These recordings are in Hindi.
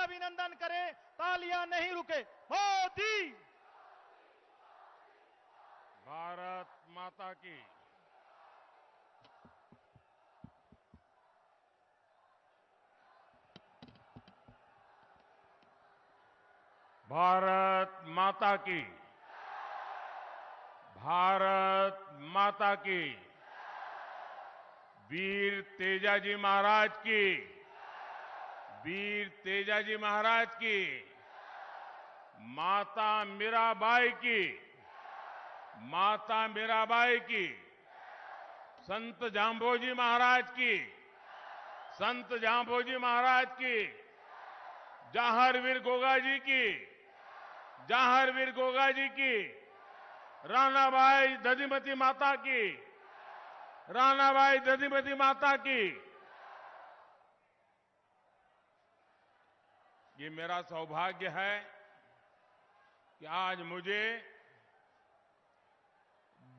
अभिनंदन करें, तालियां नहीं रुके। मोदी! भारत माता की। भारत माता की। भारत माता की। वीर तेजाजी महाराज की। वीर तेजाजी महाराज की। माता मीराबाई की। माता मीराबाई की। संत जांबोजी महाराज की। संत जांबोजी महाराज की। जवाहरवीर गोगा जी की। जवाहरवीर गोगा जी की। रानाबाई दधिमती माता की। रानाबाई दधिमती माता की। ये मेरा सौभाग्य है कि आज मुझे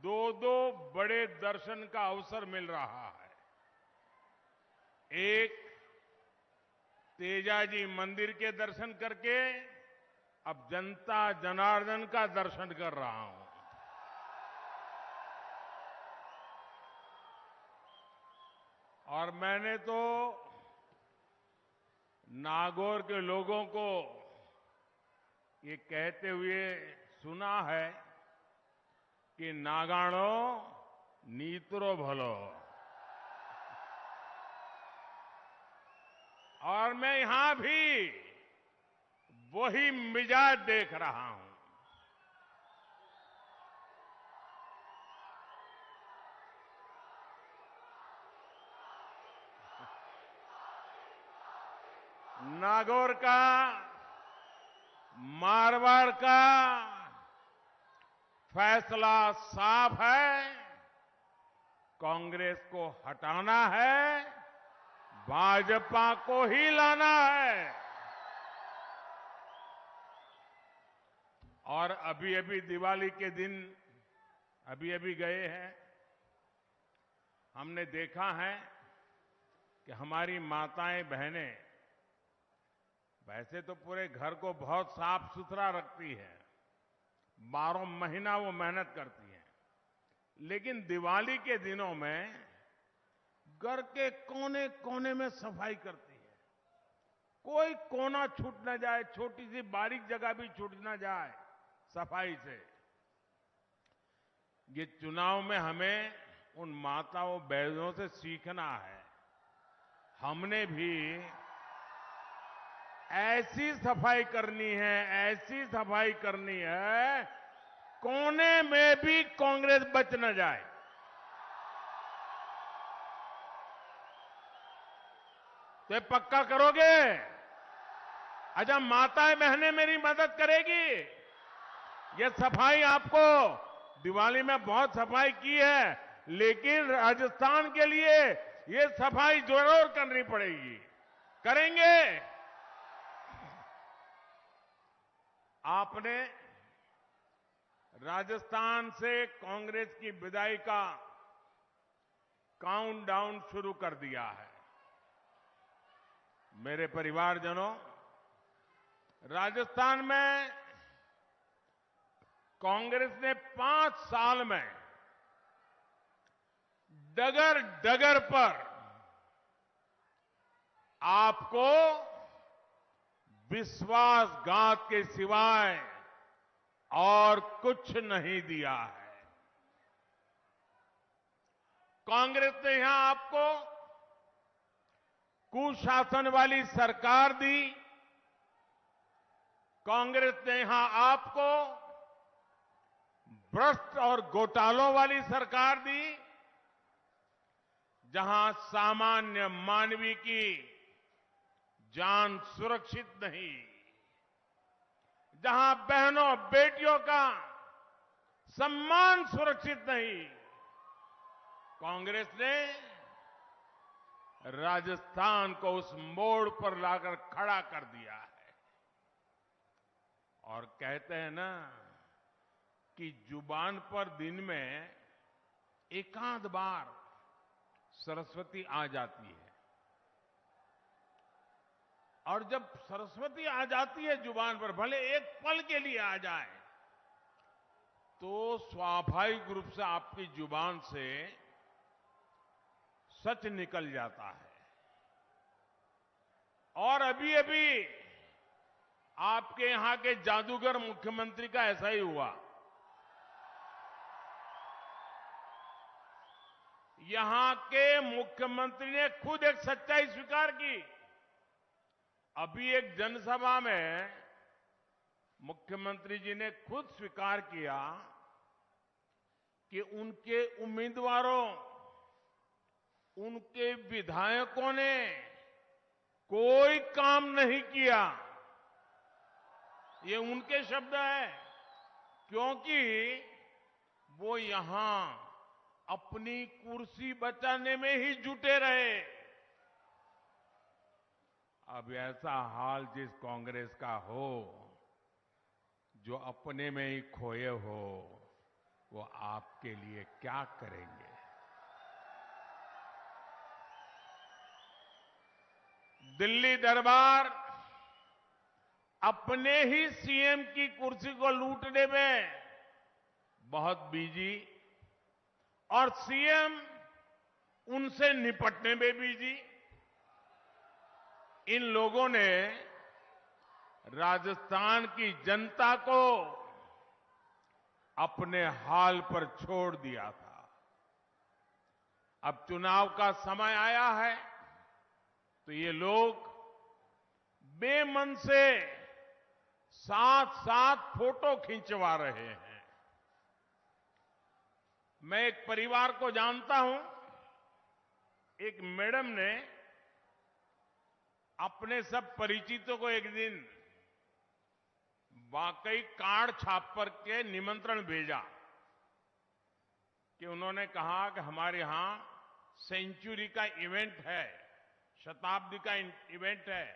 दो बड़े दर्शन का अवसर मिल रहा है। एक, तेजाजी मंदिर के दर्शन करके अब जनता जनार्दन का दर्शन कर रहा हूं। और मैंने तो नागौर के लोगों को ये कहते हुए सुना है कि नागाणो नीतरो भलो। और मैं यहां भी वही मिजाज देख रहा हूं। नागौर का, मारवाड़ का फैसला साफ है। कांग्रेस को हटाना है, भाजपा को ही लाना है। और अभी अभी दिवाली के दिन अभी गए हैं। हमने देखा है कि हमारी माताएं बहनें वैसे तो पूरे घर को बहुत साफ सुथरा रखती है, 12 महीना वो मेहनत करती हैं, लेकिन दिवाली के दिनों में घर के कोने कोने में सफाई करती है। कोई कोना छूट न जाए, छोटी सी बारीक जगह भी छूट न जाए सफाई से। ये चुनाव में हमें उन माताओं बहनों से सीखना है। हमने भी ऐसी सफाई करनी है, ऐसी सफाई करनी है, कोने में भी कांग्रेस बच न जाए। तो पक्का करोगे? अच्छा, माताएं बहनें मेरी मदद करेगी। ये सफाई आपको दिवाली में बहुत सफाई की है, लेकिन राजस्थान के लिए ये सफाई जरूर करनी पड़ेगी। करेंगे? आपने राजस्थान से कांग्रेस की विदाई का काउंटडाउन शुरू कर दिया है। मेरे परिवारजनों, राजस्थान में कांग्रेस ने 5 साल में डगर डगर पर आपको विश्वासघात के सिवाय और कुछ नहीं दिया है। कांग्रेस ने यहां आपको कुशासन वाली सरकार दी। कांग्रेस ने यहां आपको भ्रष्ट और घोटालों वाली सरकार दी, जहां सामान्य मानवी की जान सुरक्षित नहीं, जहां बहनों बेटियों का सम्मान सुरक्षित नहीं। कांग्रेस ने राजस्थान को उस मोड़ पर लाकर खड़ा कर दिया है। और कहते हैं ना कि जुबान पर दिन में एकाध बार सरस्वती आ जाती है। और जब सरस्वती आ जाती है जुबान पर, भले एक पल के लिए आ जाए, तो स्वाभाविक रूप से आपकी जुबान से सच निकल जाता है। और अभी अभी आपके यहां के जादूगर मुख्यमंत्री का ऐसा ही हुआ। यहां के मुख्यमंत्री ने खुद एक सच्चाई स्वीकार की। अभी एक जनसभा में मुख्यमंत्री जी ने खुद स्वीकार किया कि उनके उम्मीदवारों, उनके विधायकों ने कोई काम नहीं किया। ये उनके शब्द हैं, क्योंकि वो यहां अपनी कुर्सी बचाने में ही जुटे रहे। अब ऐसा हाल जिस कांग्रेस का हो, जो अपने में ही खोए हो, वो आपके लिए क्या करेंगे? दिल्ली दरबार अपने ही सीएम की कुर्सी को लूटने में बहुत बिजी, और सीएम उनसे निपटने में बिजी। इन लोगों ने राजस्थान की जनता को अपने हाल पर छोड़ दिया था। अब चुनाव का समय आया है, तो ये लोग बेमन से साथ साथ फोटो खिंचवा रहे हैं। मैं एक परिवार को जानता हूं। एक मैडम ने अपने सब परिचितों को एक दिन वाकई कार्ड छाप पर के निमंत्रण भेजा कि उन्होंने कहा कि हमारे यहां सेंचुरी का इवेंट है, शताब्दी का इवेंट है,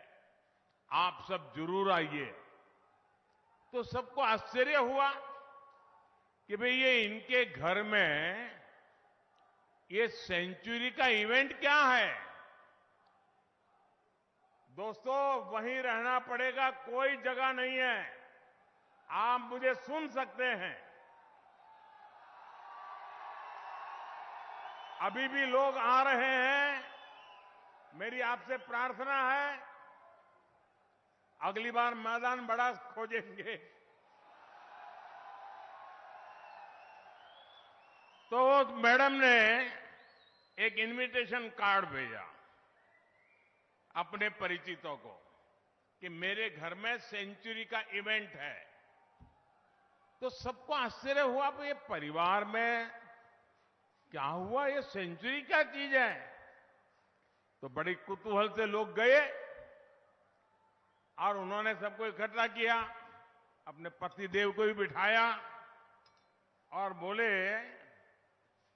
आप सब जरूर आइए। तो सबको आश्चर्य हुआ कि भाई ये इनके घर में ये सेंचुरी का इवेंट क्या है। दोस्तों, वहीं रहना पड़ेगा, कोई जगह नहीं है। आप मुझे सुन सकते हैं। अभी भी लोग आ रहे हैं। मेरी आपसे प्रार्थना है, अगली बार मैदान बड़ा खोजेंगे तो मैडम ने एक इनविटेशन कार्ड भेजा अपने परिचितों को कि मेरे घर में सेंचुरी का इवेंट है। तो सबको आश्चर्य हुआ कि ये परिवार में क्या हुआ, ये सेंचुरी क्या चीज है। तो बड़ी कुतूहल से लोग गए और उन्होंने सबको इकट्ठा किया, अपने पतिदेव को भी बिठाया और बोले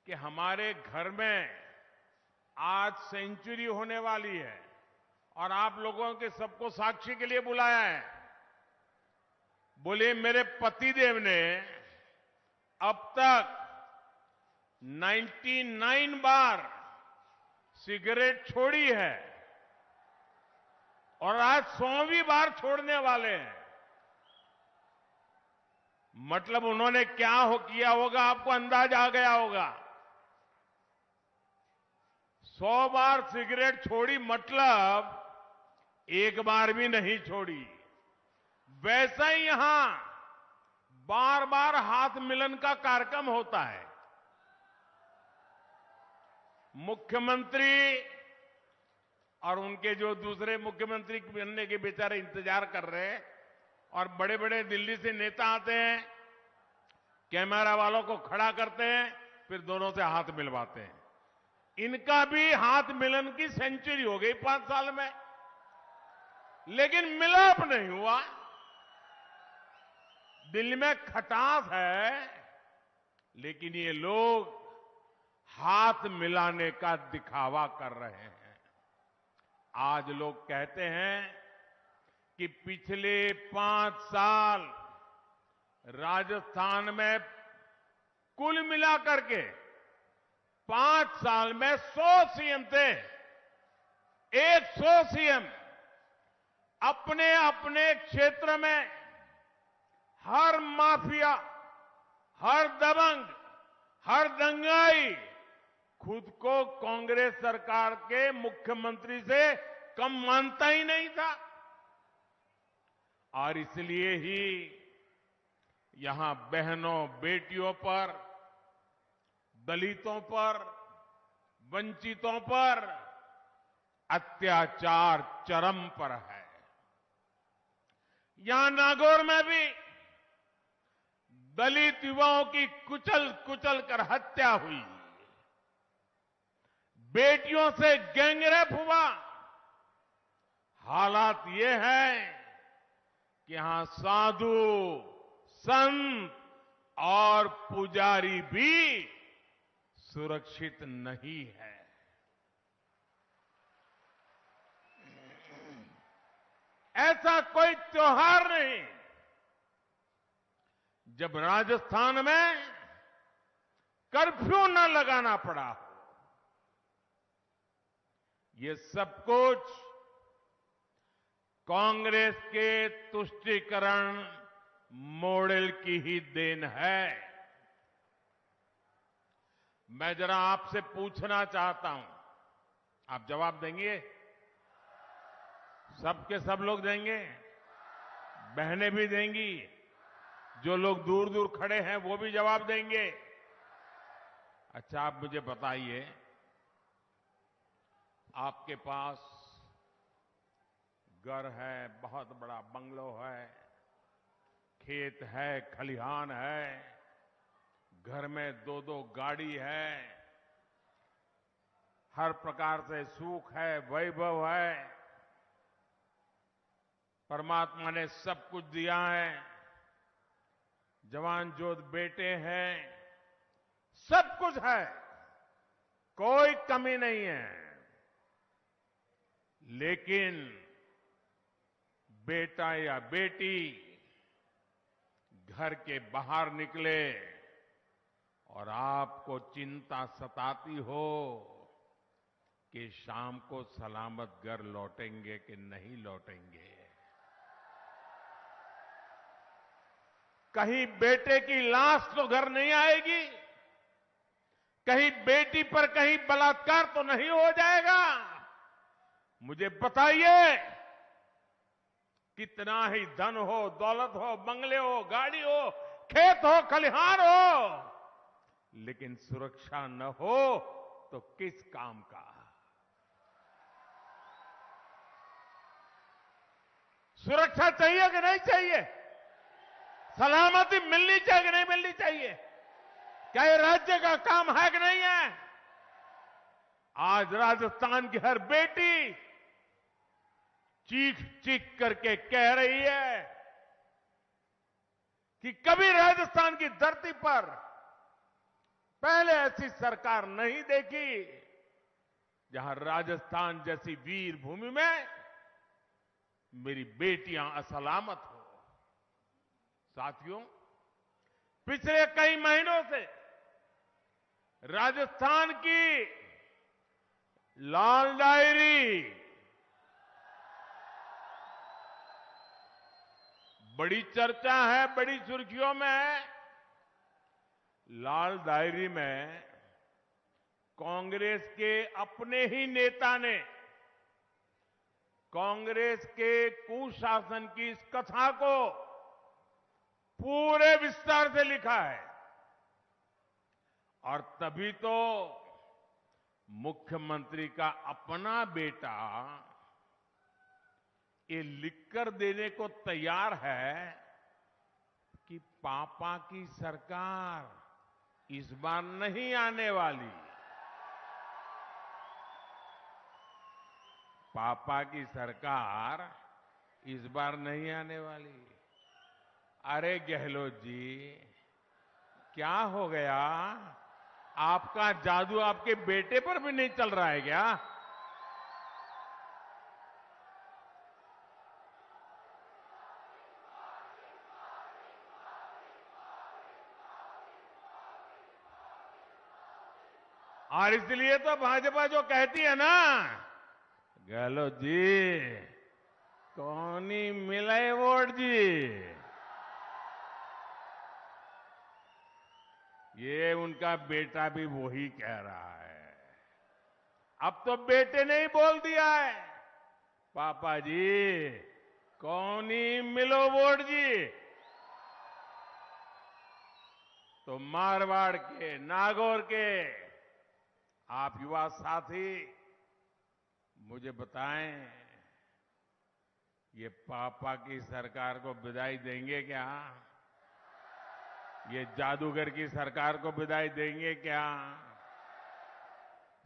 कि हमारे घर में आज सेंचुरी होने वाली है और आप लोगों के सबको साक्षी के लिए बुलाया है। बोले मेरे पतिदेव ने अब तक 99 बार सिगरेट छोड़ी है और आज 100वीं बार छोड़ने वाले हैं। मतलब उन्होंने क्या किया होगा, आपको अंदाजा आ गया होगा। 100 बार सिगरेट छोड़ी मतलब एक बार भी नहीं छोड़ी। वैसा ही यहां बार बार हाथ मिलन का कार्यक्रम होता है। मुख्यमंत्री और उनके जो दूसरे मुख्यमंत्री बनने के बेचारे इंतजार कर रहे हैं, और बड़े बड़े दिल्ली से नेता आते हैं, कैमरा वालों को खड़ा करते हैं, फिर दोनों से हाथ मिलवाते हैं। इनका भी हाथ मिलन की सेंचुरी हो गई 5 साल में, लेकिन मिलाप नहीं हुआ। दिल्ली में खटास है, लेकिन ये लोग हाथ मिलाने का दिखावा कर रहे हैं। आज लोग कहते हैं कि पिछले 5 साल राजस्थान में कुल मिलाकर के 5 साल में 100 सीएम थे, 100 सीएम। अपने अपने क्षेत्र में हर माफिया, हर दबंग, हर दंगाई खुद को कांग्रेस सरकार के मुख्यमंत्री से कम मानता ही नहीं था। और इसलिए ही यहां बहनों बेटियों पर, दलितों पर, वंचितों पर अत्याचार चरम पर है। यहां नागौर में भी दलित युवाओं की कुचल कुचल कर हत्या हुई, बेटियों से गैंगरेप हुआ। हालात ये है कि यहां साधु, संत और पुजारी भी सुरक्षित नहीं है। ऐसा कोई त्योहार नहीं जब राजस्थान में कर्फ्यू न लगाना पड़ा हो। ये सब कुछ कांग्रेस के तुष्टीकरण मॉडल की ही देन है। मैं जरा आपसे पूछना चाहता हूं, आप जवाब देंगे? सबके सब लोग देंगे? बहनें भी देंगी? जो लोग दूर दूर खड़े हैं वो भी जवाब देंगे? अच्छा, आप मुझे बताइए, आपके पास घर है, बहुत बड़ा बंगलो है, खेत है, खलिहान है, घर में दो दो गाड़ी है, हर प्रकार से सुख है, वैभव है, परमात्मा ने सब कुछ दिया है, जवान जोध बेटे हैं, सब कुछ है, कोई कमी नहीं है। लेकिन बेटा या बेटी घर के बाहर निकले और आपको चिंता सताती हो कि शाम को सलामत घर लौटेंगे कि नहीं लौटेंगे। कहीं बेटे की लाश तो घर नहीं आएगी, कहीं बेटी पर कहीं बलात्कार तो नहीं हो जाएगा। मुझे बताइए, कितना ही धन हो, दौलत हो, बंगले हो, गाड़ी हो, खेत हो, खलिहान हो, लेकिन सुरक्षा न हो तो किस काम का? सुरक्षा चाहिए कि नहीं चाहिए? सलामती मिलनी चाहिए कि नहीं मिलनी चाहिए? क्या ये राज्य का काम है कि नहीं है? आज राजस्थान की हर बेटी चीख चीख करके कह रही है कि कभी राजस्थान की धरती पर पहले ऐसी सरकार नहीं देखी जहां राजस्थान जैसी वीर भूमि में मेरी बेटियां असलामत हो। साथियों, पिछले कई महीनों से राजस्थान की लाल डायरी बड़ी चर्चा है, बड़ी सुर्खियों में है। लाल डायरी में कांग्रेस के अपने ही नेता ने कांग्रेस के कुशासन की इस कथा को पूरे विस्तार से लिखा है। और तभी तो मुख्यमंत्री का अपना बेटा ये लिखकर देने को तैयार है कि पापा की सरकार इस बार नहीं आने वाली। पापा की सरकार इस बार नहीं आने वाली। अरे गहलोत जी, क्या हो गया? आपका जादू आपके बेटे पर भी नहीं चल रहा है क्या? और इसलिए तो भाजपा जो कहती है ना, गहलोत जी कोनी मिले वोट जी। ये उनका बेटा भी वही कह रहा है। अब तो बेटे ने ही बोल दिया है, पापा जी कोनी मिलो वोट जी। तो मारवाड़ के, नागौर के आप युवा साथी मुझे बताएं, ये पापा की सरकार को विदाई देंगे क्या? ये जादूगर की सरकार को विदाई देंगे क्या?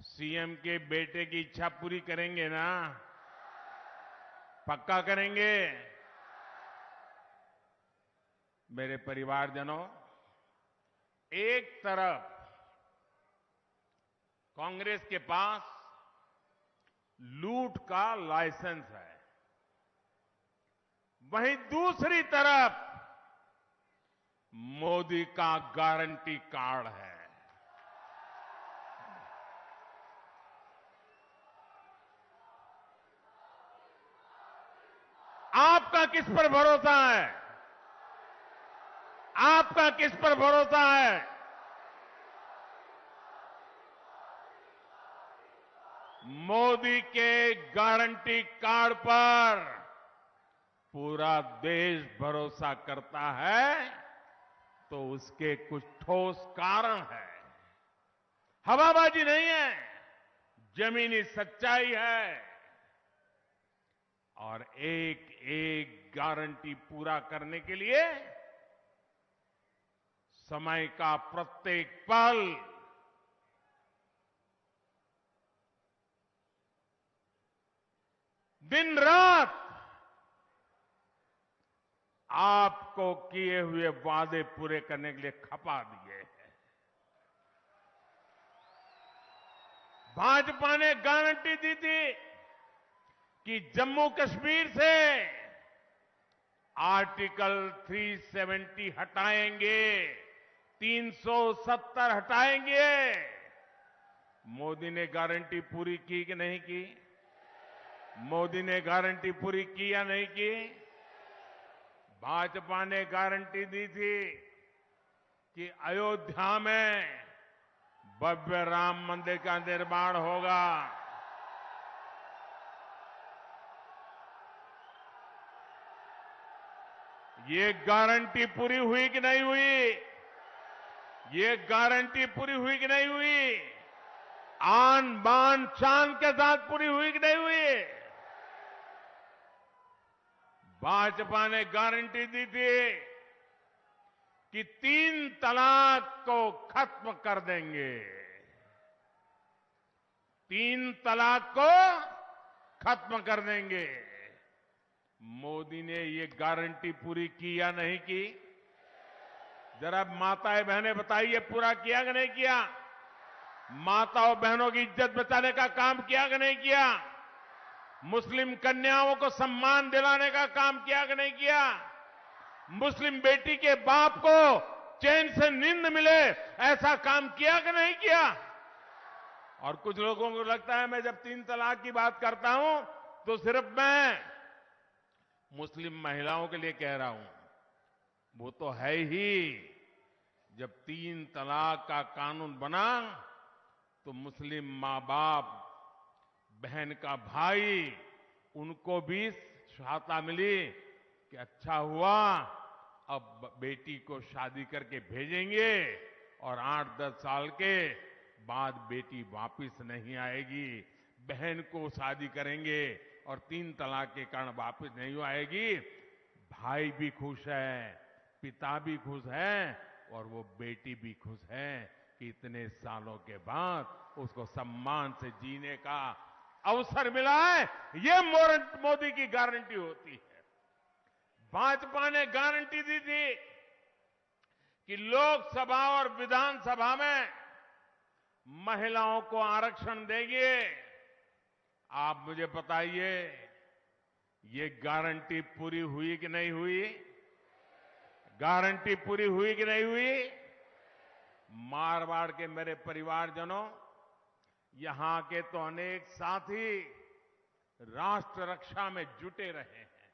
सीएम के बेटे की इच्छा पूरी करेंगे ना? पक्का करेंगे? मेरे परिवारजनों, एक तरफ कांग्रेस के पास लूट का लाइसेंस है, वहीं दूसरी तरफ मोदी का गारंटी कार्ड है। आपका किस पर भरोसा है? आपका किस पर भरोसा है? मोदी के गारंटी कार्ड पर पूरा देश भरोसा करता है, तो उसके कुछ ठोस कारण है। हवाबाजी नहीं है, जमीनी सच्चाई है। और एक एक गारंटी पूरा करने के लिए समय का प्रत्येक पल दिन रात आपको किए हुए वादे पूरे करने के लिए खपा दिए हैं। भाजपा ने गारंटी दी थी कि जम्मू कश्मीर से आर्टिकल 370 हटाएंगे, 370 हटाएंगे। मोदी ने गारंटी पूरी की कि नहीं की? मोदी ने गारंटी पूरी की या नहीं की? भाजपा ने गारंटी दी थी कि अयोध्या में भव्य राम मंदिर का निर्माण होगा। ये गारंटी पूरी हुई कि नहीं हुई? ये गारंटी पूरी हुई कि नहीं हुई? आन बान शान के साथ पूरी हुई कि नहीं हुई? भाजपा ने गारंटी दी थी कि 3 तलाक को खत्म कर देंगे। 3 तलाक को खत्म कर देंगे। मोदी ने ये गारंटी पूरी की या नहीं की? जरा माताएं बहनें बताइए, पूरा किया कि नहीं किया? माताओं बहनों की इज्जत बचाने का काम किया कि नहीं किया? मुस्लिम कन्याओं को सम्मान दिलाने का काम किया कि नहीं किया? मुस्लिम बेटी के बाप को चैन से नींद मिले, ऐसा काम किया कि नहीं किया? और कुछ लोगों को लगता है मैं जब 3 तलाक की बात करता हूं तो सिर्फ मैं मुस्लिम महिलाओं के लिए कह रहा हूं। वो तो है ही। जब 3 तलाक का कानून बना तो मुस्लिम मां बाप, बहन का भाई, उनको भी सहायता मिली कि अच्छा हुआ, अब बेटी को शादी करके भेजेंगे और 8-10 साल के बाद बेटी वापिस नहीं आएगी। बहन को शादी करेंगे और 3 तलाक के कारण वापिस नहीं आएगी। भाई भी खुश है, पिता भी खुश है और वो बेटी भी खुश है कि इतने सालों के बाद उसको सम्मान से जीने का अवसर मिला है। ये मोदी की गारंटी होती है। भाजपा ने गारंटी दी थी कि लोकसभा और विधानसभा में महिलाओं को आरक्षण देंगे। आप मुझे बताइए, ये गारंटी पूरी हुई कि नहीं हुई? गारंटी पूरी हुई कि नहीं हुई? मारवाड़ के मेरे परिवारजनों, यहां के तो अनेक साथी राष्ट्र रक्षा में जुटे रहे हैं।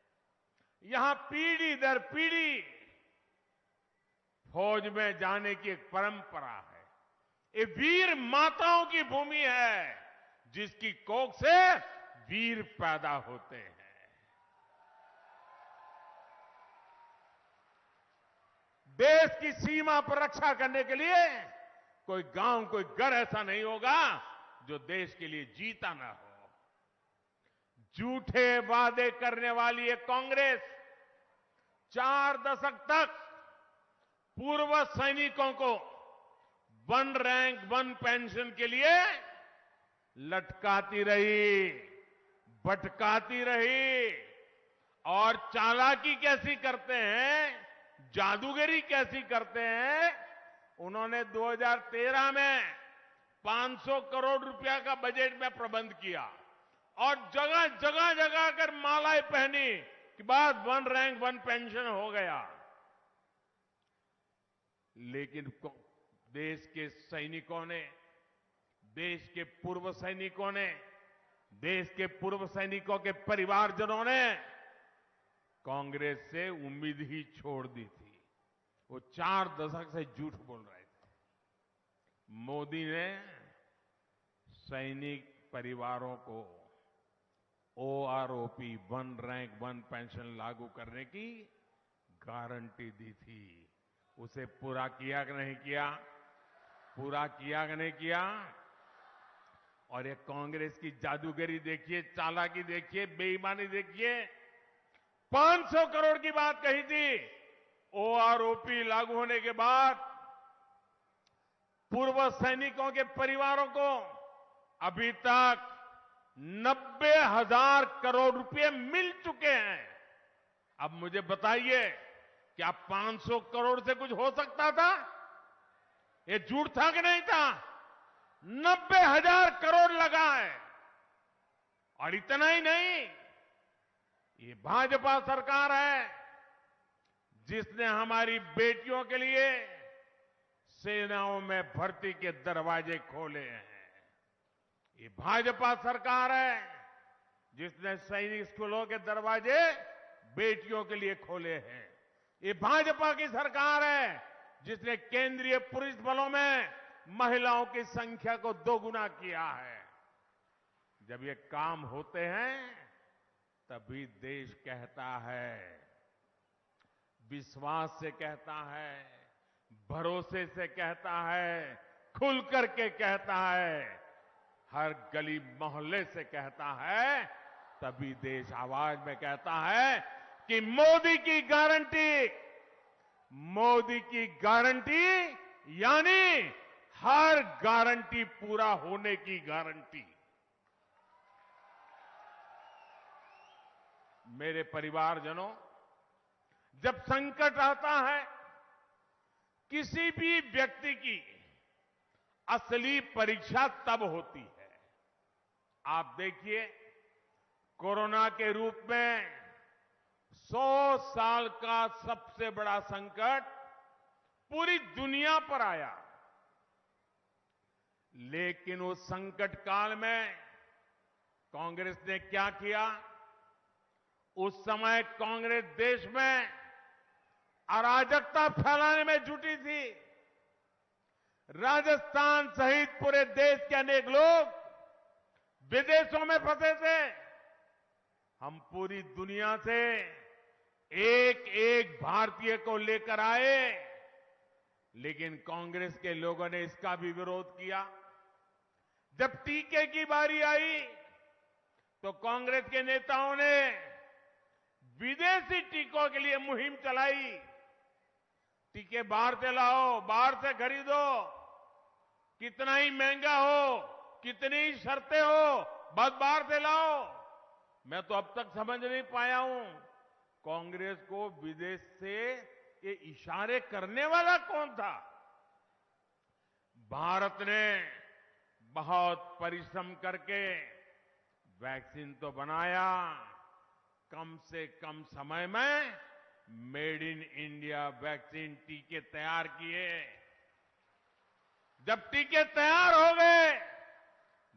यहां पीढ़ी दर पीढ़ी फौज में जाने की एक परंपरा है। ये वीर माताओं की भूमि है, जिसकी कोख से वीर पैदा होते हैं। देश की सीमा पर रक्षा करने के लिए कोई गांव, कोई घर ऐसा नहीं होगा जो देश के लिए जीता ना हो। झूठे वादे करने वाली ये कांग्रेस 4 दशक तक पूर्व सैनिकों को 1 रैंक 1 पेंशन के लिए लटकाती रही, भटकाती रही। और चालाकी कैसी करते हैं, जादूगरी कैसी करते हैं। उन्होंने 2013 में 500 करोड़ रुपया का बजट में प्रबंध किया और जगह जगह जगह कर मालाएं पहनी कि बाद 1 रैंक 1 पेंशन हो गया। लेकिन देश के सैनिकों ने, देश के पूर्व सैनिकों ने, देश के पूर्व सैनिकों के परिवारजनों ने कांग्रेस से उम्मीद ही छोड़ दी थी। वो 4 दशक से झूठ बोल रहे थे। मोदी ने सैनिक परिवारों को OROP 1 रैंक 1 पेंशन लागू करने की गारंटी दी थी। उसे पूरा किया कि नहीं किया? पूरा किया कि नहीं किया? और ये कांग्रेस की जादूगरी देखिए, चालाकी देखिए, बेईमानी देखिए। 500 करोड़ की बात कही थी। OROP लागू होने के बाद पूर्व सैनिकों के परिवारों को अभी तक 90,000 करोड़ रुपए मिल चुके हैं। अब मुझे बताइए, क्या 500 करोड़ से कुछ हो सकता था? ये झूठ था कि नहीं था? 90,000 करोड़ लगा है। और इतना ही नहीं, ये भाजपा सरकार है जिसने हमारी बेटियों के लिए सेनाओं में भर्ती के दरवाजे खोले हैं। ये भाजपा सरकार है जिसने सैनिक स्कूलों के दरवाजे बेटियों के लिए खोले हैं। ये भाजपा की सरकार है जिसने केंद्रीय पुलिस बलों में महिलाओं की संख्या को 2 गुना किया है। जब ये काम होते हैं तभी देश कहता है, विश्वास से कहता है, भरोसे से कहता है, खुल करके कहता है, हर गली मोहल्ले से कहता है। तभी देश आवाज में कहता है कि मोदी की गारंटी, मोदी की गारंटी यानी हर गारंटी पूरा होने की गारंटी। मेरे परिवारजनों, जब संकट आता है, किसी भी व्यक्ति की असली परीक्षा तब होती है। आप देखिए, कोरोना के रूप में 100 साल का सबसे बड़ा संकट पूरी दुनिया पर आया। लेकिन उस संकट काल में कांग्रेस ने क्या किया? उस समय कांग्रेस देश में अराजकता फैलाने में जुटी थी। राजस्थान सहित पूरे देश के अनेक लोग विदेशों में फंसे थे। हम पूरी दुनिया से एक एक भारतीय को लेकर आए, लेकिन कांग्रेस के लोगों ने इसका भी विरोध किया। जब टीके की बारी आई तो कांग्रेस के नेताओं ने विदेशी टीकों के लिए मुहिम चलाई। टीके बाहर से लाओ, बाहर से खरीदो, कितना ही महंगा हो, कितनी ही शर्तें हो, बस बाहर से लाओ। मैं तो अब तक समझ नहीं पाया हूं, कांग्रेस को विदेश से ये इशारे करने वाला कौन था? भारत ने बहुत परिश्रम करके वैक्सीन तो बनाया, कम से कम समय में मेड इन इंडिया वैक्सीन टीके तैयार किए। जब टीके तैयार हो गए,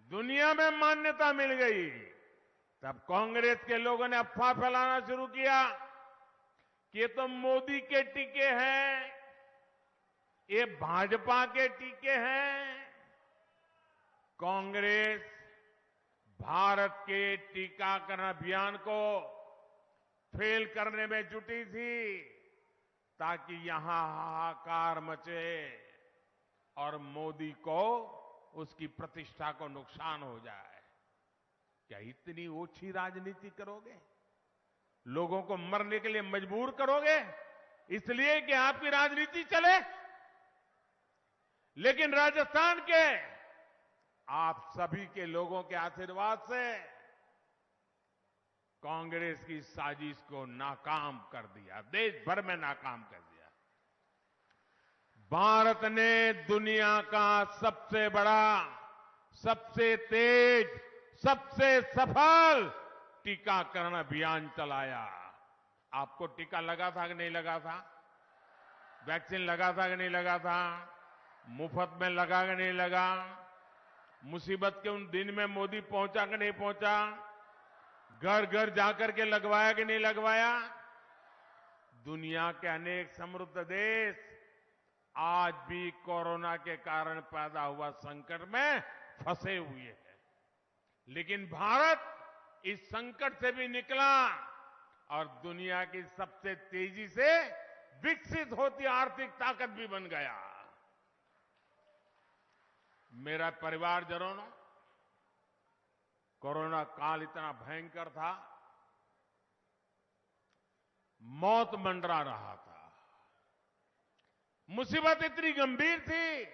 दुनिया में मान्यता मिल गई, तब कांग्रेस के लोगों ने अफवाह फैलाना शुरू किया कि ये तो मोदी के टीके हैं, ये भाजपा के टीके हैं। कांग्रेस भारत के टीकाकरण अभियान को फेल करने में जुटी थी ताकि यहां हाहाकार मचे और मोदी को उसकी प्रतिष्ठा को नुकसान हो जाए। क्या इतनी ओछी राजनीति करोगे? लोगों को मरने के लिए मजबूर करोगे इसलिए कि आपकी राजनीति चले? लेकिन राजस्थान के आप सभी के लोगों के आशीर्वाद से कांग्रेस की साजिश को नाकाम कर दिया, देश भर में नाकाम कर दिया। भारत ने दुनिया का सबसे बड़ा, सबसे तेज, सबसे सफल टीकाकरण अभियान चलाया। आपको टीका लगा था कि नहीं लगा था? वैक्सीन लगा था कि नहीं लगा था? मुफ्त में लगा कि नहीं लगा? मुसीबत के उन दिन में मोदी पहुंचा कि नहीं पहुंचा? घर घर जाकर के लगवाया कि नहीं लगवाया? दुनिया के अनेक समृद्ध देश आज भी कोरोना के कारण पैदा हुआ संकट में फंसे हुए हैं, लेकिन भारत इस संकट से भी निकला और दुनिया की सबसे तेजी से विकसित होती आर्थिक ताकत भी बन गया। मेरा परिवारजनों, कोरोना काल इतना भयंकर था, मौत मंडरा रहा था, मुसीबत इतनी गंभीर थी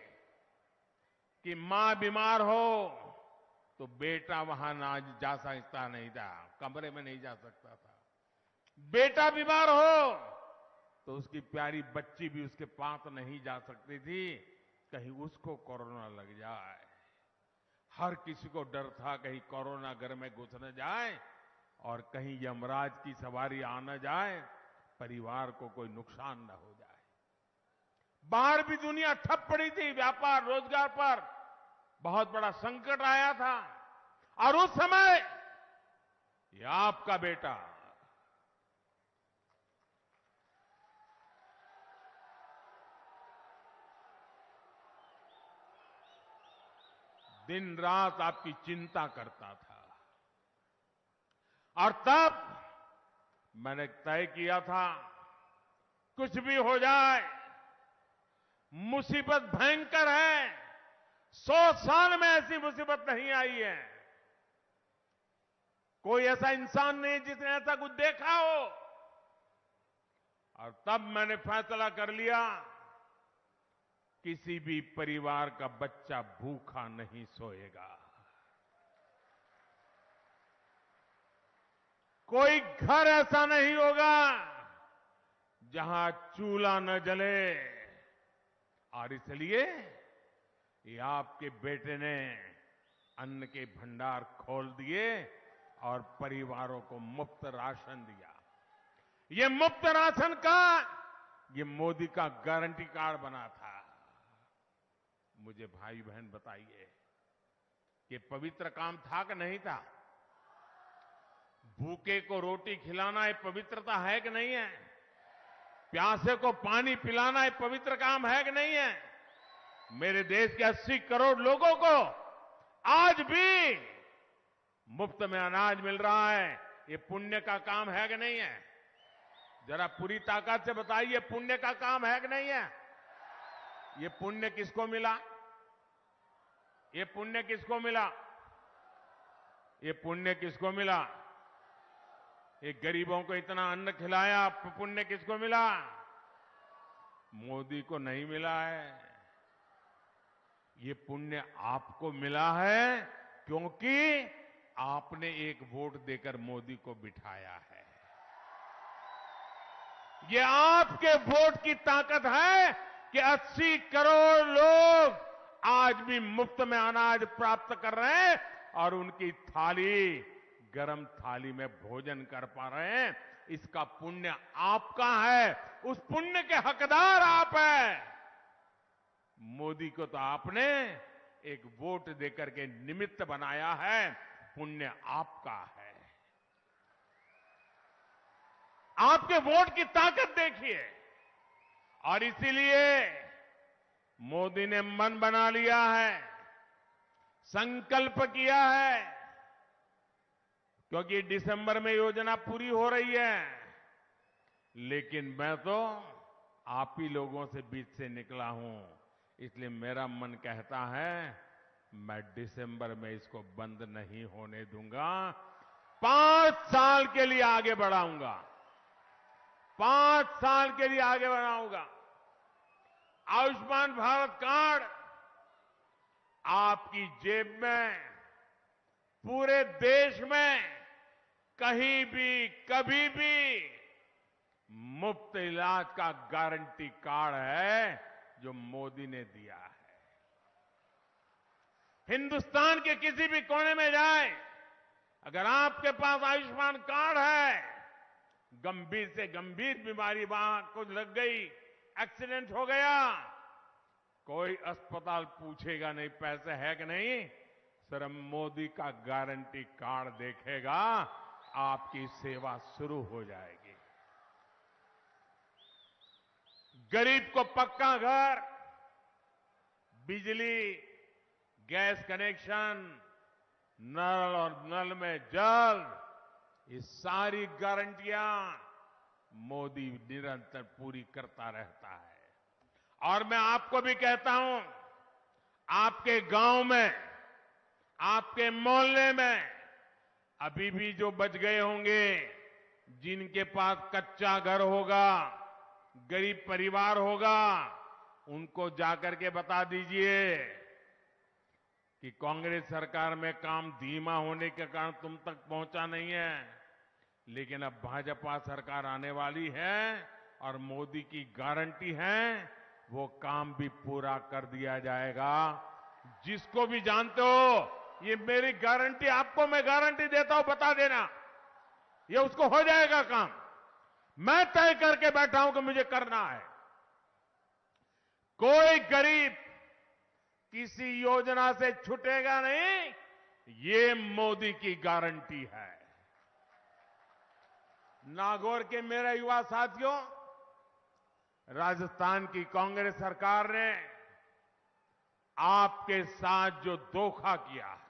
कि मां बीमार हो तो बेटा वहां ना जा सकता नहीं था, कमरे में नहीं जा सकता था। बेटा बीमार हो तो उसकी प्यारी बच्ची भी उसके पास नहीं जा सकती थी, कहीं उसको कोरोना लग जाए। हर किसी को डर था कहीं कोरोना घर में घुस न जाए और कहीं यमराज की सवारी आ न जाए, परिवार को कोई नुकसान न हो जाए। बाहर भी दुनिया ठप पड़ी थी, व्यापार रोजगार पर बहुत बड़ा संकट आया था और उस समय ये आपका बेटा दिन रात आपकी चिंता करता था और तब मैंने तय किया था कुछ भी हो जाए, मुसीबत भयंकर है, 100 साल में ऐसी मुसीबत नहीं आई है, कोई ऐसा इंसान नहीं जिसने ऐसा कुछ देखा हो। और तब मैंने फैसला कर लिया किसी भी परिवार का बच्चा भूखा नहीं सोएगा, कोई घर ऐसा नहीं होगा जहां चूल्हा न जले। और इसलिए ये आपके बेटे ने अन्न के भंडार खोल दिए और परिवारों को मुफ्त राशन दिया। ये मुफ्त राशन का ये मोदी का गारंटी कार्ड बना था। मुझे भाई बहन बताइए कि पवित्र काम था कि नहीं था? भूखे को रोटी खिलाना ये पवित्रता है कि नहीं है? प्यासे को पानी पिलाना ये पवित्र काम है कि नहीं है? मेरे देश के 80 करोड़ लोगों को आज भी मुफ्त में अनाज मिल रहा है, ये पुण्य का काम है कि नहीं है? जरा पूरी ताकत से बताइए, पुण्य का काम है कि नहीं है? ये पुण्य किसको मिला? ये पुण्य किसको मिला? ये पुण्य किसको मिला? ये गरीबों को इतना अन्न खिलाया, पुण्य किसको मिला? मोदी को नहीं मिला है। ये पुण्य आपको मिला है क्योंकि आपने एक वोट देकर मोदी को बिठाया है। ये आपके वोट की ताकत है कि 80 करोड़ लोग आज भी मुफ्त में अनाज प्राप्त कर रहे हैं और उनकी थाली, गरम थाली में भोजन कर पा रहे हैं। इसका पुण्य आपका है, उस पुण्य के हकदार आप हैं। मोदी को तो आपने एक वोट देकर के निमित्त बनाया है, पुण्य आपका है। आपके वोट की ताकत देखिए। और इसीलिए मोदी ने मन बना लिया है, संकल्प किया है, क्योंकि दिसंबर में योजना पूरी हो रही है, लेकिन मैं तो आप ही लोगों से बीच से निकला हूं, इसलिए मेरा मन कहता है मैं दिसंबर में इसको बंद नहीं होने दूंगा। 5 साल के लिए आगे बढ़ाऊंगा, 5 साल के लिए आगे बढ़ाऊंगा। आयुष्मान भारत कार्ड आपकी जेब में, पूरे देश में कहीं भी कभी भी मुफ्त इलाज का गारंटी कार्ड है जो मोदी ने दिया है। हिंदुस्तान के किसी भी कोने में जाए, अगर आपके पास आयुष्मान कार्ड है, गंभीर से गंभीर बीमारी वहां कुछ लग गई, एक्सीडेंट हो गया, कोई अस्पताल पूछेगा नहीं पैसे है कि नहीं, सिर्फ मोदी का गारंटी कार्ड देखेगा, आपकी सेवा शुरू हो जाएगी। गरीब को पक्का घर, बिजली, गैस कनेक्शन, नल और नल में जल, ये सारी गारंटियां मोदी निरंतर पूरी करता रहता है। और मैं आपको भी कहता हूं, आपके गांव में, आपके मोहल्ले में अभी भी जो बच गए होंगे, जिनके पास कच्चा घर होगा, गरीब परिवार होगा, उनको जाकर के बता दीजिए कि कांग्रेस सरकार में काम धीमा होने के कारण तुम तक पहुंचा नहीं है, लेकिन अब भाजपा सरकार आने वाली है और मोदी की गारंटी है, वो काम भी पूरा कर दिया जाएगा। जिसको भी जानते हो, ये मेरी गारंटी, आपको मैं गारंटी देता हूं, बता देना, ये उसको हो जाएगा काम। मैं तय करके बैठा हूं कि मुझे करना है। कोई गरीब किसी योजना से छूटेगा नहीं, ये मोदी की गारंटी है। नागौर के मेरे युवा साथियों, राजस्थान की कांग्रेस सरकार ने आपके साथ जो धोखा किया है,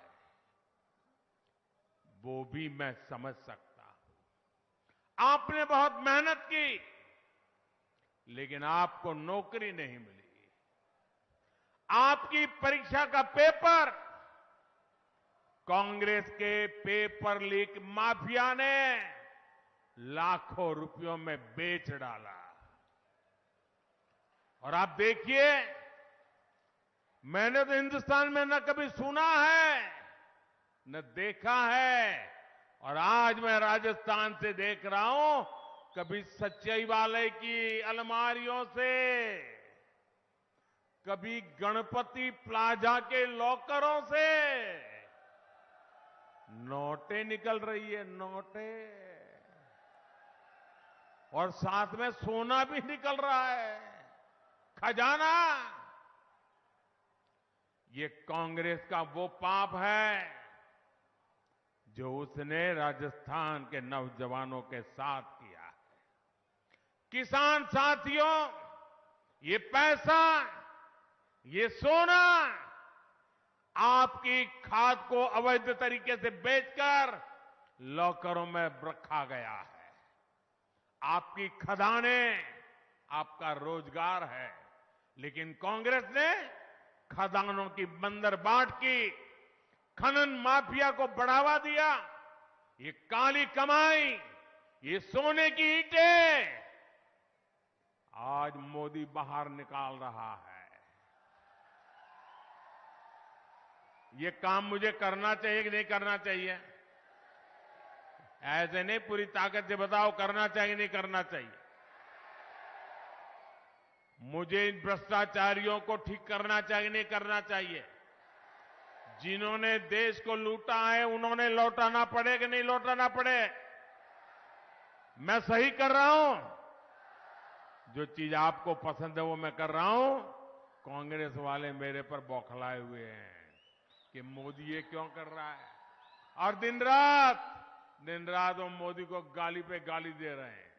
वो भी मैं समझ सकता हूं। आपने बहुत मेहनत की, लेकिन आपको नौकरी नहीं मिली। आपकी परीक्षा का पेपर कांग्रेस के पेपर लीक माफिया ने लाखों रुपयों में बेच डाला। और आप देखिए, मैंने तो हिंदुस्तान में न कभी सुना है न देखा है, और आज मैं राजस्थान से देख रहा हूं, कभी सचिवालय की अलमारियों से, कभी गणपति प्लाजा के लॉकरों से नोटें निकल रही है, नोटें, और साथ में सोना भी निकल रहा है, खजाना। ये कांग्रेस का वो पाप है जो उसने राजस्थान के नौजवानों के साथ किया है। किसान साथियों, ये पैसा, ये सोना आपकी खाद को अवैध तरीके से बेचकर लॉकरों में रखा गया है। आपकी खदानें आपका रोजगार है, लेकिन कांग्रेस ने खदानों की बंदरबाट की, खनन माफिया को बढ़ावा दिया। ये काली कमाई, ये सोने की ईंटें आज मोदी बाहर निकाल रहा है। ये काम मुझे करना चाहिए कि नहीं करना चाहिए? ऐसे नहीं, पूरी ताकत से बताओ करना चाहिए नहीं करना चाहिए। मुझे इन भ्रष्टाचारियों को ठीक करना चाहिए नहीं करना चाहिए? जिन्होंने देश को लूटा है, उन्होंने लौटाना पड़े कि नहीं लौटाना पड़े? मैं सही कर रहा हूं? जो चीज आपको पसंद है वो मैं कर रहा हूं। कांग्रेस वाले मेरे पर बौखलाए हुए हैं कि मोदी ये क्यों कर रहा है, और दिन रात वो मोदी को गाली पे गाली दे रहे हैं।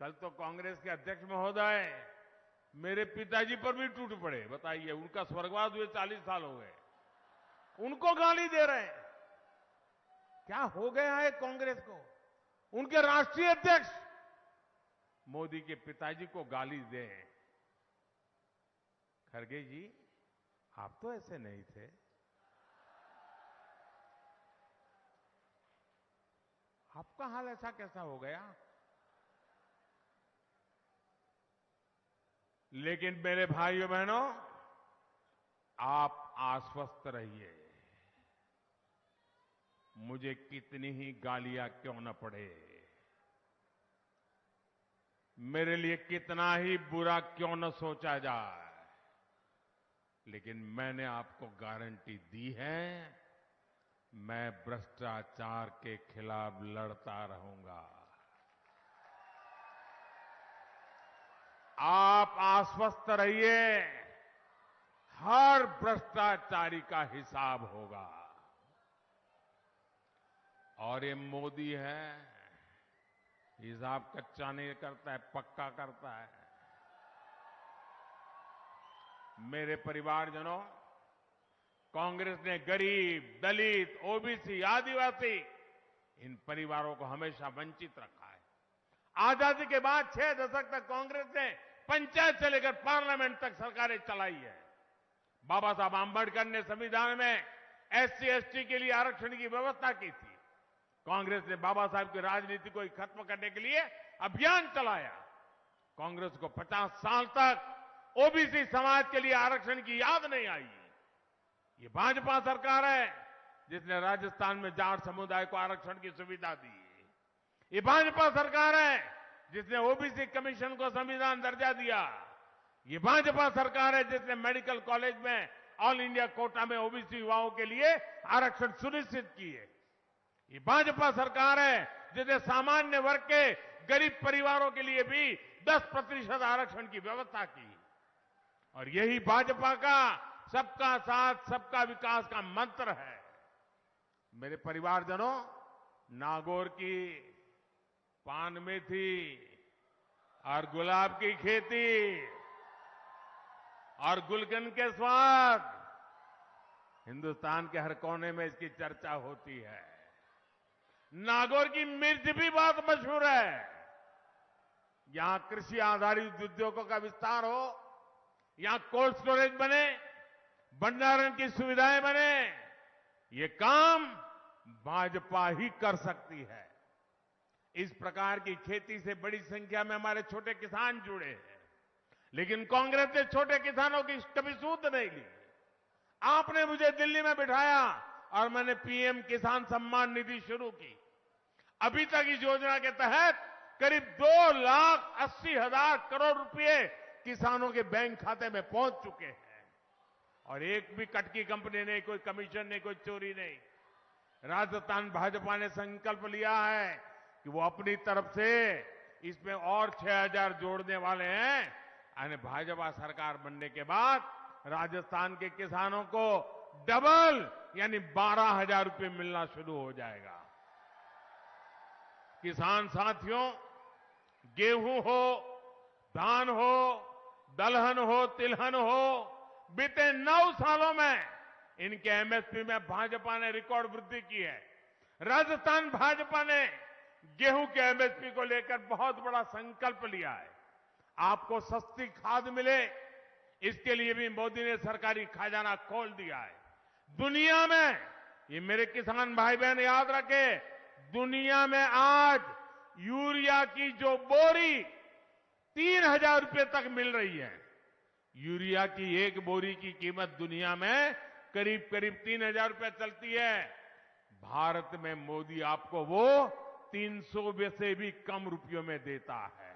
कल तो कांग्रेस के अध्यक्ष महोदय मेरे पिताजी पर भी टूट पड़े। बताइए, उनका स्वर्गवास हुए 40 साल हो गए, उनको गाली दे रहे हैं। क्या हो गया है कांग्रेस को? उनके राष्ट्रीय अध्यक्ष मोदी के पिताजी को गाली दे। खड़गे जी, आप तो ऐसे नहीं थे। आपका हाल ऐसा कैसा हो गया? लेकिन मेरे भाइयों बहनों, आप आश्वस्त रहिए, मुझे कितनी ही गालियां क्यों न पड़े, मेरे लिए कितना ही बुरा क्यों न सोचा जाए, लेकिन मैंने आपको गारंटी दी है, मैं भ्रष्टाचार के खिलाफ लड़ता रहूंगा। आप आश्वस्त रहिए, हर भ्रष्टाचारी का हिसाब होगा। और ये मोदी है, हिसाब कच्चा नहीं करता है, पक्का करता है। मेरे परिवारजनों, कांग्रेस ने गरीब, दलित, ओबीसी, आदिवासी इन परिवारों को हमेशा वंचित रखा है। आजादी के बाद 6 दशक तक कांग्रेस ने पंचायत से लेकर पार्लियामेंट तक सरकारें चलाई है। बाबा साहब आंबेडकर ने संविधान में एससी एसटी के लिए आरक्षण की व्यवस्था की थी। कांग्रेस ने बाबा साहब की राजनीति को खत्म करने के लिए अभियान चलाया। कांग्रेस को 50 साल तक ओबीसी समाज के लिए आरक्षण की याद नहीं आई। ये भाजपा सरकार है जिसने राजस्थान में जाट समुदाय को आरक्षण की सुविधा दी। ये भाजपा सरकार है जिसने ओबीसी कमीशन को संविधान दर्जा दिया। ये भाजपा सरकार है जिसने मेडिकल कॉलेज में ऑल इंडिया कोटा में ओबीसी युवाओं के लिए आरक्षण सुनिश्चित किए। ये भाजपा सरकार है जिसने सामान्य वर्ग के गरीब परिवारों के लिए भी 10% आरक्षण की व्यवस्था की। और यही भाजपा का सबका साथ सबका विकास का मंत्र है। मेरे परिवारजनों, नागौर की पान मेथी और गुलाब की खेती और गुलकंद के स्वाद, हिंदुस्तान के हर कोने में इसकी चर्चा होती है। नागौर की मिर्च भी बहुत मशहूर है। यहां कृषि आधारित उद्योगों का विस्तार हो, यहां कोल्ड स्टोरेज बने, भंडारण की सुविधाएं बने, ये काम भाजपा ही कर सकती है। इस प्रकार की खेती से बड़ी संख्या में हमारे छोटे किसान जुड़े हैं, लेकिन कांग्रेस ने छोटे किसानों की कभी सूद नहीं ली। आपने मुझे दिल्ली में बिठाया और मैंने पीएम किसान सम्मान निधि शुरू की। अभी तक इस योजना के तहत करीब 2,80,000 करोड़ रुपए किसानों के बैंक खाते में पहुंच चुके हैं। और एक भी कटकी कंपनी नहीं, कोई कमीशन नहीं, कोई चोरी नहीं। राजस्थान भाजपा ने संकल्प लिया है कि वो अपनी तरफ से इसमें और 6,000 जोड़ने वाले हैं। यानी भाजपा सरकार बनने के बाद राजस्थान के किसानों को डबल यानी 12,000 रुपए मिलना शुरू हो जाएगा। किसान साथियों, गेहूं हो, धान हो, दलहन हो, तिलहन हो, बीते 9 सालों में इनके एमएसपी में भाजपा ने रिकॉर्ड वृद्धि की है। राजस्थान भाजपा ने गेहूं के एमएसपी को लेकर बहुत बड़ा संकल्प लिया है। आपको सस्ती खाद मिले, इसके लिए भी मोदी ने सरकारी खजाना खोल दिया है। दुनिया में, ये मेरे किसान भाई बहन याद रखे, दुनिया में आज यूरिया की जो बोरी 3,000 रुपए तक मिल रही है। यूरिया की एक बोरी की कीमत दुनिया में करीब करीब 3,000 रुपए चलती है। भारत में मोदी आपको वो 300 से भी कम रुपयों में देता है।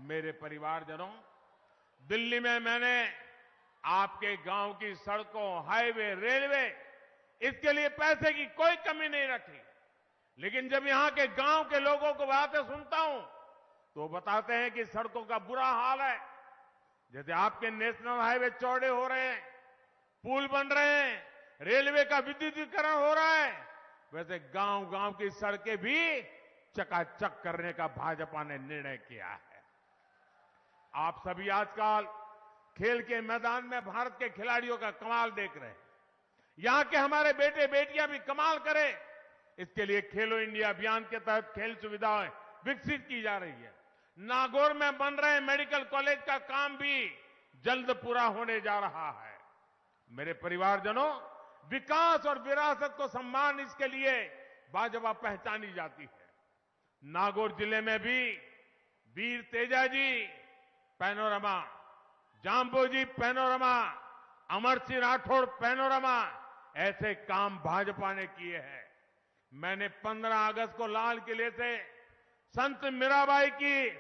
मेरे परिवारजनों, दिल्ली में मैंने आपके गांव की सड़कों, हाईवे, रेलवे, इसके लिए पैसे की कोई कमी नहीं रखी। लेकिन जब यहां के गांव के लोगों को बातें सुनता हूं तो बताते हैं कि सड़कों का बुरा हाल है। जैसे आपके नेशनल हाईवे चौड़े हो रहे हैं, पुल बन रहे हैं, रेलवे का विद्युतीकरण हो रहा है, वैसे गांव गांव की सड़कें भी चकाचक करने का भाजपा ने निर्णय किया है। आप सभी आजकल खेल के मैदान में भारत के खिलाड़ियों का कमाल देख रहे हैं। यहां के हमारे बेटे बेटियां भी कमाल करें, इसके लिए खेलो इंडिया अभियान के तहत खेल सुविधाएं विकसित की जा रही है। नागौर में बन रहे मेडिकल कॉलेज का काम भी जल्द पूरा होने जा रहा है। मेरे परिवारजनों, विकास और विरासत को सम्मान, इसके लिए भाजपा पहचानी जाती है। नागौर जिले में भी वीर Tejaji panorama, जांबोजी panorama, Amar Singh Rathore panorama, ऐसे काम भाजपा ने किए हैं। मैंने 15 अगस्त को लाल किले से संत मीराबाई की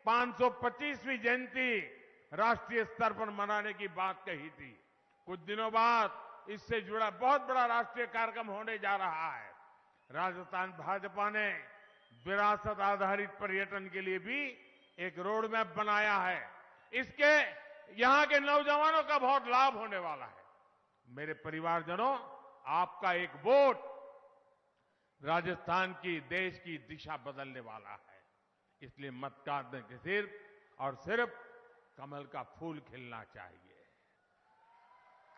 525वीं जयंती राष्ट्रीय स्तर पर मनाने की बात कही थी। कुछ दिनों बाद इससे जुड़ा बहुत बड़ा राष्ट्रीय कार्यक्रम होने जा रहा है। राजस्थान भाजपा ने विरासत आधारित पर्यटन के लिए भी एक रोड मैप बनाया है। इसके यहां के नौजवानों का बहुत लाभ होने वाला है। मेरे परिवारजनों, आपका एक वोट राजस्थान की, देश की दिशा बदलने वाला है। इसलिए मत काटने के सिर्फ और सिर्फ कमल का फूल खिलना चाहिए।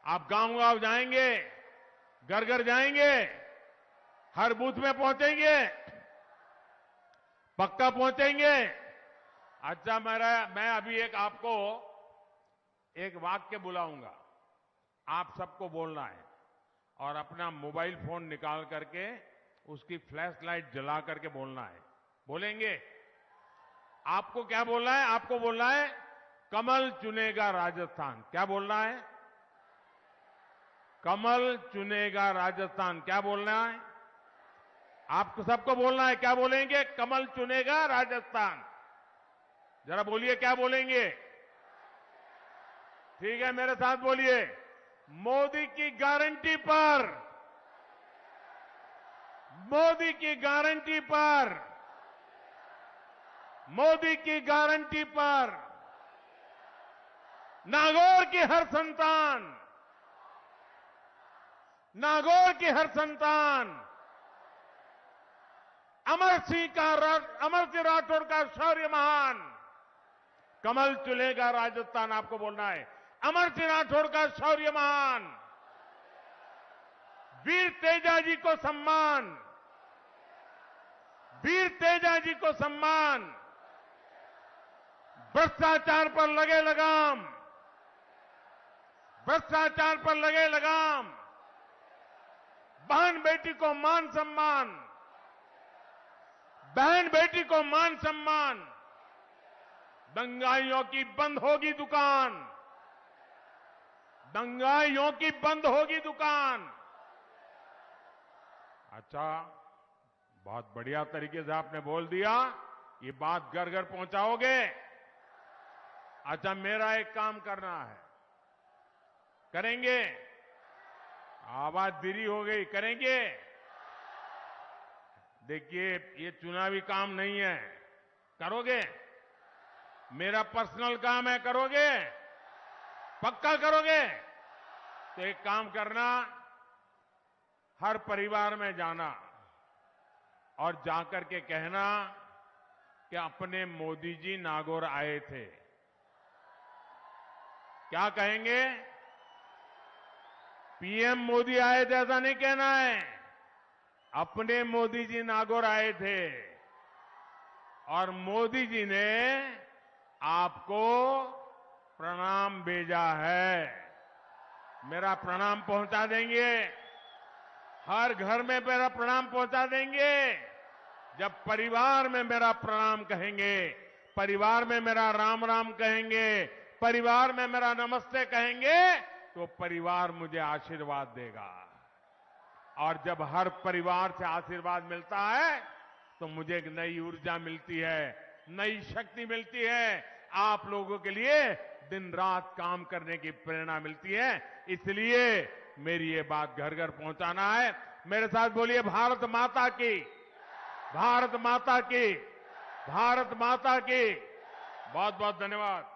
आप गांव-गांव जाएंगे, घर घर जाएंगे, हर बूथ में पहुंचेंगे, पक्का पहुंचेंगे। अच्छा, मैं अभी आपको एक वाक्य बुलाऊंगा, आप सबको बोलना है और अपना मोबाइल फोन निकाल करके उसकी फ्लैश लाइट जला करके बोलना है। बोलेंगे? आपको क्या बोलना है? आपको बोलना है कमल चुनेगा राजस्थान। क्या बोलना है? कमल चुनेगा राजस्थान। क्या बोलना है? आपको सबको बोलना है। क्या बोलेंगे? कमल चुनेगा राजस्थान। जरा बोलिए, क्या बोलेंगे? ठीक है, मेरे साथ बोलिए, मोदी की गारंटी पर, मोदी की गारंटी पर, मोदी की गारंटी पर नागौर की हर संतान, नागौर की हर संतान अमर सिंह राठौड़ का शौर्य महान। कमल चुनेगा राजस्थान, आपको बोलना है अमर सिंह राठौड़ का शौर्य महान। वीर तेजाजी को सम्मान, वीर तेजाजी को सम्मान। भ्रष्टाचार पर लगे लगाम, भ्रष्टाचार पर लगे लगाम। बहन बेटी को मान सम्मान, बहन बेटी को मान सम्मान। दंगाइयों की बंद होगी दुकान, दंगाइयों की बंद होगी दुकान। अच्छा, बहुत बढ़िया तरीके से आपने बोल दिया। ये बात घर घर पहुंचाओगे? अच्छा, मेरा एक काम करना है, करेंगे? आवाज धीरी हो गई, करेंगे? देखिए, ये चुनावी काम नहीं है, करोगे? मेरा पर्सनल काम है, करोगे? पक्का करोगे? तो एक काम करना, हर परिवार में जाना और जाकर के कहना कि अपने मोदी जी नागौर आए थे। क्या कहेंगे? पीएम मोदी आए थे ऐसा नहीं कहना है, अपने मोदी जी नागौर आए थे और मोदी जी ने आपको प्रणाम भेजा है। मेरा प्रणाम पहुंचा देंगे, हर घर में मेरा प्रणाम पहुंचा देंगे। जब परिवार में मेरा प्रणाम कहेंगे, परिवार में मेरा राम राम कहेंगे, परिवार में मेरा नमस्ते कहेंगे, तो परिवार मुझे आशीर्वाद देगा। और जब हर परिवार से आशीर्वाद मिलता है तो मुझे एक नई ऊर्जा मिलती है, नई शक्ति मिलती है, आप लोगों के लिए दिन रात काम करने की प्रेरणा मिलती है। इसलिए मेरी ये बात घर घर पहुंचाना है। मेरे साथ बोलिए, भारत माता की, भारत माता की, भारत माता की। बहुत बहुत धन्यवाद।